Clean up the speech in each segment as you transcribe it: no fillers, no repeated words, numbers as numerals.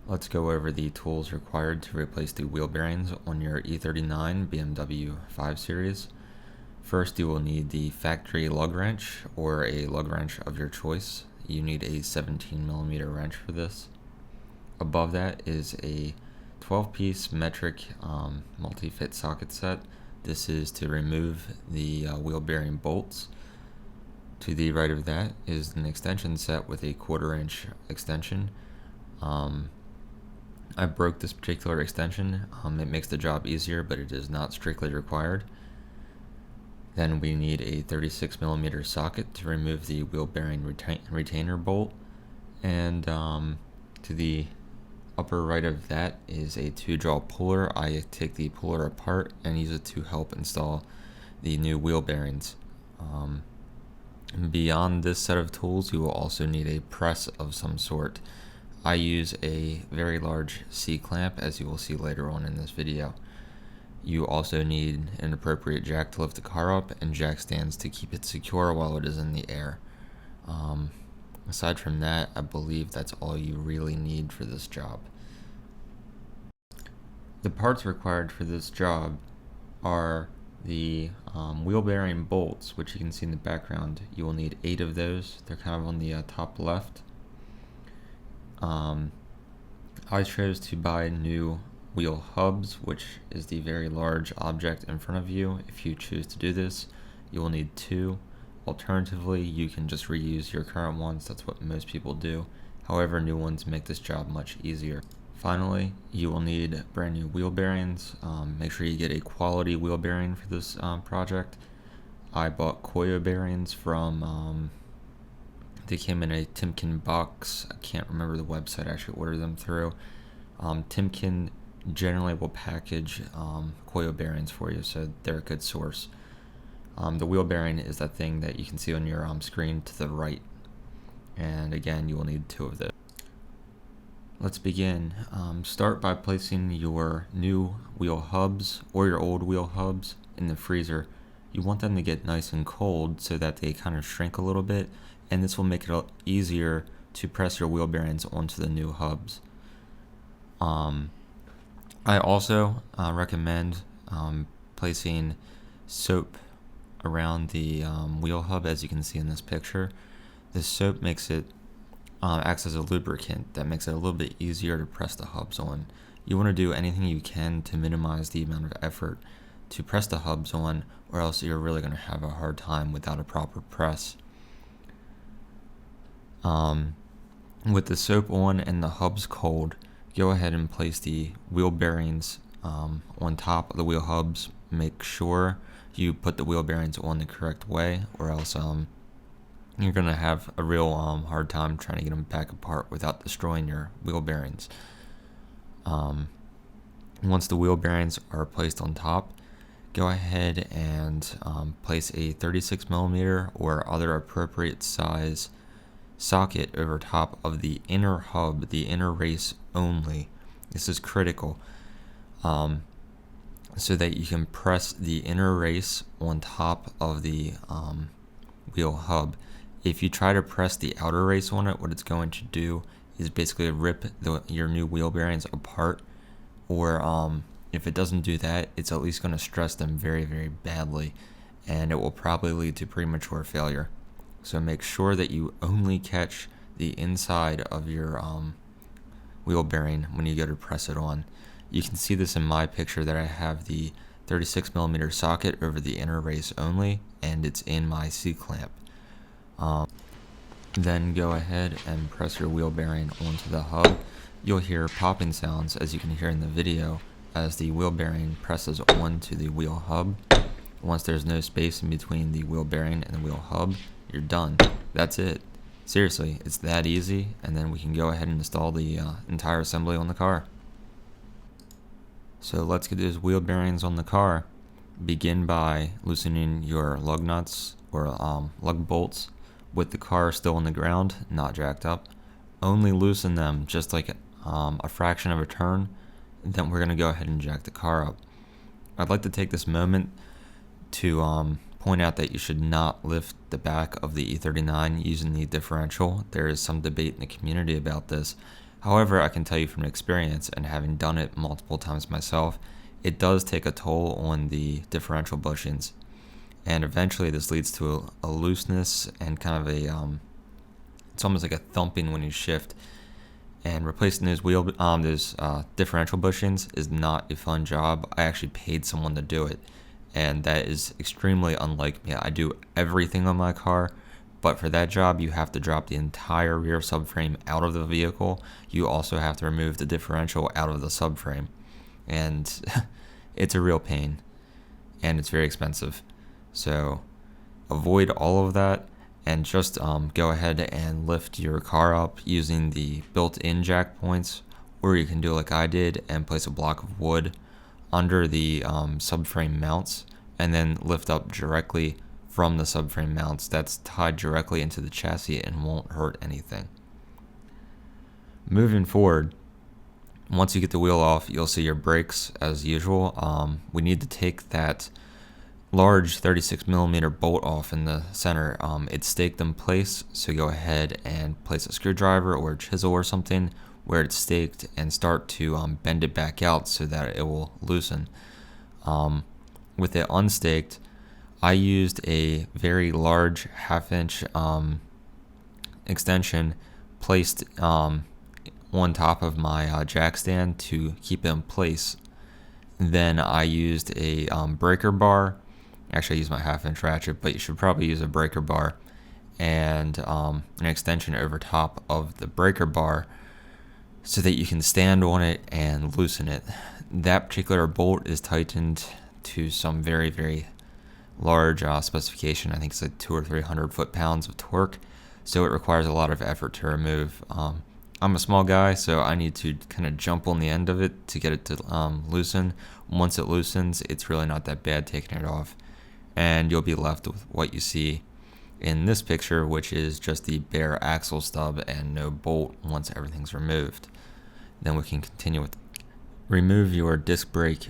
Let's go over the tools required to replace the wheel bearings on your E39 BMW 5 Series. First, you will need the factory lug wrench or a lug wrench of your choice. You need a 17mm wrench for this. Above that is a 12-piece metric multi-fit socket set. This is to remove the wheel bearing bolts. To the right of that is an extension set with a 1/4-inch extension. I broke this particular extension. It makes the job easier, but it is not strictly required. Then we need a 36mm socket to remove the wheel bearing retainer bolt. And to the upper right of that is a 2-jaw puller. I take the puller apart and use it to help install the new wheel bearings. Beyond this set of tools, you will also need a press of some sort. I use a very large C-clamp, as you will see later on in this video. You also need an appropriate jack to lift the car up and jack stands to keep it secure while it is in the air. Aside from that, I believe that's all you really need for this job. The parts required for this job are the wheel bearing bolts, which you can see in the background. You will need 8 of those. They're kind of on the top left. I chose to buy new wheel hubs, which is the very large object in front of you. If you choose to do this, you will need 2. Alternatively, you can just reuse your current ones. That's what most people do. However, new ones make this job much easier. Finally, you will need brand new wheel bearings. Make sure you get a quality wheel bearing for this project. I bought Koyo bearings from, they came in a Timken box. I can't remember the website I actually ordered them through. Timken generally will package Koyo bearings for you, so they're a good source. The wheel bearing is that thing that you can see on your screen to the right. And again, you will need 2 of those. Let's begin. Start by placing your new wheel hubs or your old wheel hubs in the freezer. You want them to get nice and cold so that they kind of shrink a little bit, and this will make it easier to press your wheel bearings onto the new hubs. I also recommend placing soap around the wheel hub, as you can see in this picture. This soap makes it acts as a lubricant that makes it a little bit easier to press the hubs on. You want to do anything you can to minimize the amount of effort to press the hubs on, or else you're really going to have a hard time without a proper press. With the soap on and the hubs cold, go ahead and place the wheel bearings on top of the wheel hubs. Make sure you put the wheel bearings on the correct way, or else you're going to have a real hard time trying to get them back apart without destroying your wheel bearings. Once the wheel bearings are placed on top, go ahead and place a 36mm or other appropriate size socket over top of the inner hub, the inner race only. This is critical, so that you can press the inner race on top of the wheel hub. If you try to press the outer race on it, what it's going to do is basically rip your new wheel bearings apart, or if it doesn't do that, it's at least going to stress them very, very badly, and it will probably lead to premature failure. So make sure that you only catch the inside of your wheel bearing when you go to press it on. You can see this in my picture that I have the 36mm socket over the inner race only, and it's in my C-clamp. Then go ahead and press your wheel bearing onto the hub. You'll hear popping sounds, as you can hear in the video, as the wheel bearing presses onto the wheel hub. Once there's no space in between the wheel bearing and the wheel hub, you're done. That's it. Seriously, it's that easy, and then we can go ahead and install the entire assembly on the car. So let's get those wheel bearings on the car. Begin by loosening your lug nuts or lug bolts with the car still on the ground, not jacked up. Only loosen them just like a fraction of a turn, then we're going to go ahead and jack the car up. I'd like to take this moment to point out that you should not lift the back of the E39 using the differential. There is some debate in the community about this, However, I can tell you from experience and having done it multiple times myself, it does take a toll on the differential bushings. And eventually this leads to a looseness and kind of it's almost like a thumping when you shift. And replacing those differential bushings is not a fun job. I actually paid someone to do it, and that is extremely unlike me. I do everything on my car, but for that job, you have to drop the entire rear subframe out of the vehicle. You also have to remove the differential out of the subframe, and it's a real pain, and it's very expensive. So avoid all of that and just go ahead and lift your car up using the built-in jack points, or you can do like I did and place a block of wood under the subframe mounts and then lift up directly from the subframe mounts. That's tied directly into the chassis and won't hurt anything. Moving forward, once you get the wheel off, you'll see your brakes as usual. We need to take that large 36mm bolt off in the center. It's staked in place, so go ahead and place a screwdriver or a chisel or something where it's staked and start to bend it back out so that it will loosen. With it unstaked, I used a very large 1/2-inch extension placed on top of my jack stand to keep it in place. Then I used a breaker bar. Actually, I used my 1/2-inch ratchet, but you should probably use a breaker bar and an extension over top of the breaker bar so that you can stand on it and loosen it. That particular bolt is tightened to some very, very large specification. I think it's like 200 or 300 foot-pounds of torque, so it requires a lot of effort to remove. I'm a small guy, so I need to kind of jump on the end of it to get it to loosen. Once it loosens, it's really not that bad taking it off, and you'll be left with what you see in this picture, which is just the bare axle stub and no bolt once everything's removed. Then we can continue with remove your disc brake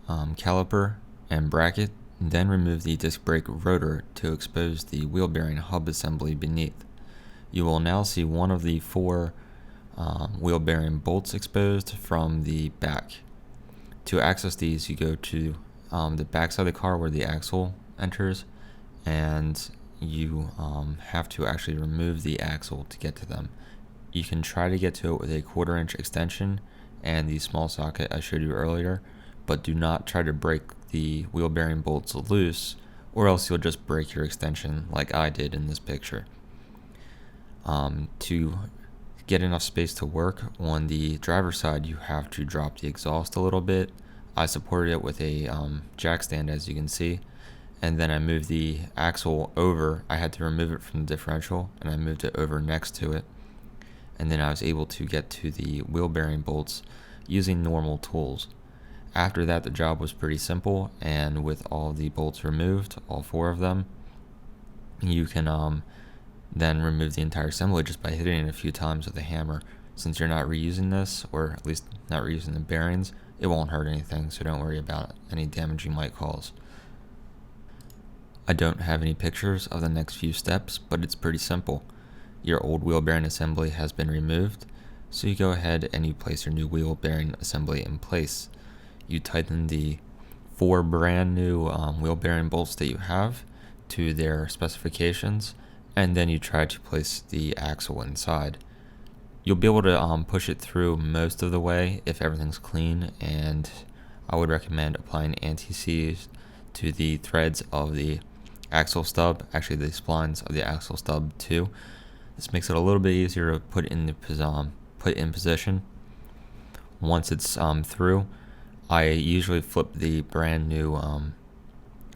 caliper and bracket, and then remove the disc brake rotor to expose the wheel bearing hub assembly beneath. You will now see one of the 4 wheel bearing bolts exposed from the back. To access these, you go to the back side of the car where the axle enters, and you have to actually remove the axle to get to them. You can try to get to it with a 1/4-inch extension and the small socket I showed you earlier, but do not try to break the wheel bearing bolts loose, or else you'll just break your extension like I did in this picture. To get enough space to work on the driver's side, you have to drop the exhaust a little bit. I supported it with a jack stand, as you can see, and then I moved the axle over. I had to remove it from the differential, and I moved it over next to it, and then I was able to get to the wheel bearing bolts using normal tools. After that, the job was pretty simple, and with all the bolts removed, all 4 of them, you can then remove the entire assembly just by hitting it a few times with a hammer. Since you're not reusing this, or at least not reusing the bearings, it won't hurt anything, so don't worry about any damage you might cause. I don't have any pictures of the next few steps, but it's pretty simple. Your old wheel bearing assembly has been removed, so you go ahead and you place your new wheel bearing assembly in place. You tighten the 4 brand new wheel bearing bolts that you have to their specifications, and then you try to place the axle inside. You'll be able to push it through most of the way if everything's clean, and I would recommend applying anti-seize to the threads of the axle stub, actually the splines of the axle stub too. This makes it a little bit easier to put in position. Once it's through, I usually flip the brand new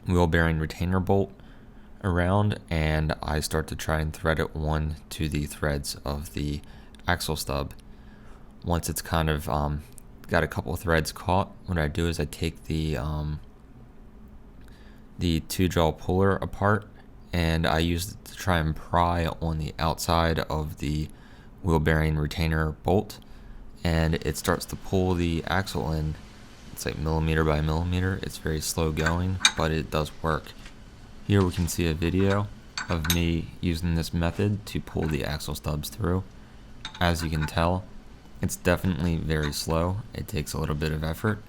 wheel bearing retainer bolt around, and I start to try and thread it on to the threads of the axle stub. Once it's kind of got a couple of threads caught, what I do is I take the 2-jaw puller apart, and I use it to try and pry on the outside of the wheel bearing retainer bolt, and it starts to pull the axle in. It's like millimeter by millimeter. It's very slow going, but it does work. Here we can see a video of me using this method to pull the axle stubs through. As you can tell, It's definitely very slow. It takes a little bit of effort,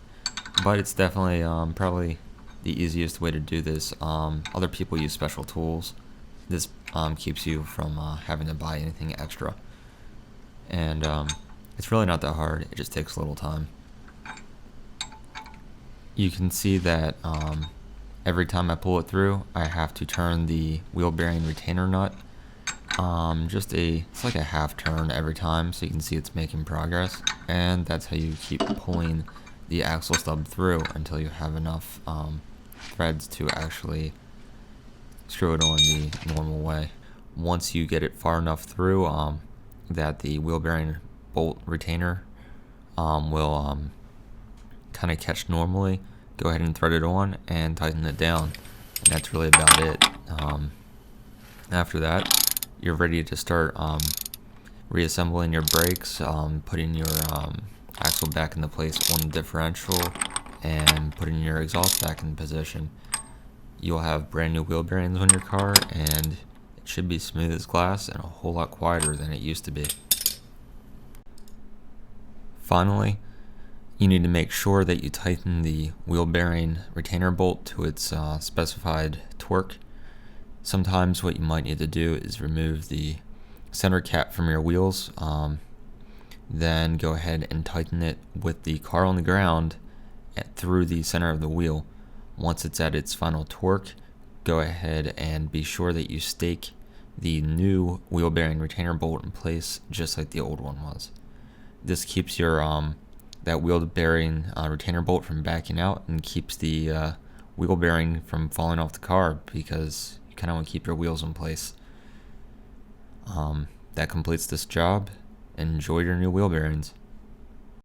but it's definitely probably the easiest way to do this. Other people use special tools. This keeps you from having to buy anything extra. And it's really not that hard. It just takes a little time. You can see that every time I pull it through, I have to turn the wheel bearing retainer nut. It's like a half turn every time, so you can see it's making progress. And that's how you keep pulling the axle stub through until you have enough threads to actually screw it on the normal way. Once you get it far enough through that the wheel bearing bolt retainer will kind of catch normally, go ahead and thread it on and tighten it down, and that's really about it. After that, you're ready to start reassembling your brakes, putting your axle back into place on the differential, and putting your exhaust back in position. You'll have brand new wheel bearings on your car, and it should be smooth as glass and a whole lot quieter than it used to be. Finally, you need to make sure that you tighten the wheel bearing retainer bolt to its specified torque. Sometimes what you might need to do is remove the center cap from your wheels, then go ahead and tighten it with the car on the ground through the center of the wheel. Once it's at its final torque, go ahead and be sure that you stake the new wheel bearing retainer bolt in place just like the old one was. This keeps your that wheel bearing retainer bolt from backing out, and keeps the wheel bearing from falling off the car, because you kind of want to keep your wheels in place. That completes this job. Enjoy your new wheel bearings.